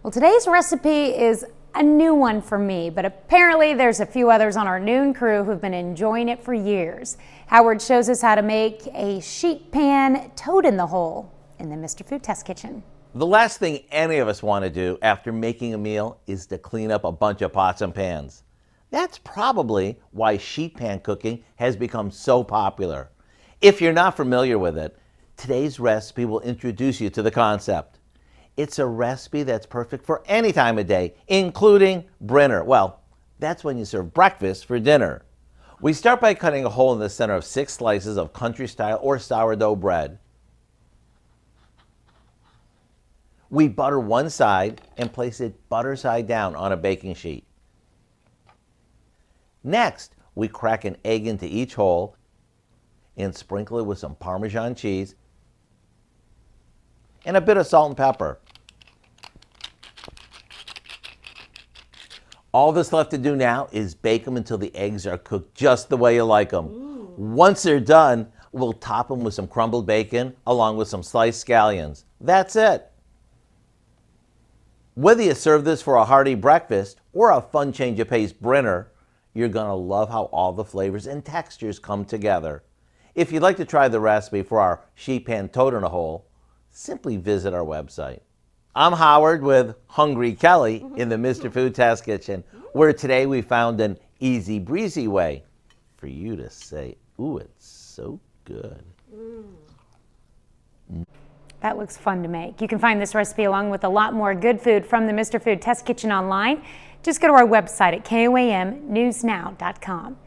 Well, today's recipe is a new one for me, but apparently there's a few others on our noon crew who've been enjoying it for years. Howard shows us how to make a sheet pan toad in the hole in the Mr. Food Test Kitchen. The last thing any of us want to do after making a meal is to clean up a bunch of pots and pans. That's probably why sheet pan cooking has become so popular. If you're not familiar with it, today's recipe will introduce you to the concept. It's a recipe that's perfect for any time of day, including dinner. Well, that's when you serve breakfast for dinner. We start by cutting a hole in the center of 6 slices of country-style or sourdough bread. We butter one side and place it butter side down on a baking sheet. Next, we crack an egg into each hole and sprinkle it with some Parmesan cheese and a bit of salt and pepper. All that's left to do now is bake them until the eggs are cooked just the way you like them. Ooh. Once they're done, we'll top them with some crumbled bacon along with some sliced scallions. That's it. Whether you serve this for a hearty breakfast or a fun change of pace dinner, you're going to love how all the flavors and textures come together. If you'd like to try the recipe for our sheet pan toad in a hole, simply visit our website. I'm Howard with Hungry Kelly in the Mr. Food Test Kitchen, where today we found an easy breezy way for you to say, ooh, it's so good. That looks fun to make. You can find this recipe along with a lot more good food from the Mr. Food Test Kitchen online. Just go to our website at KOAMnewsnow.com.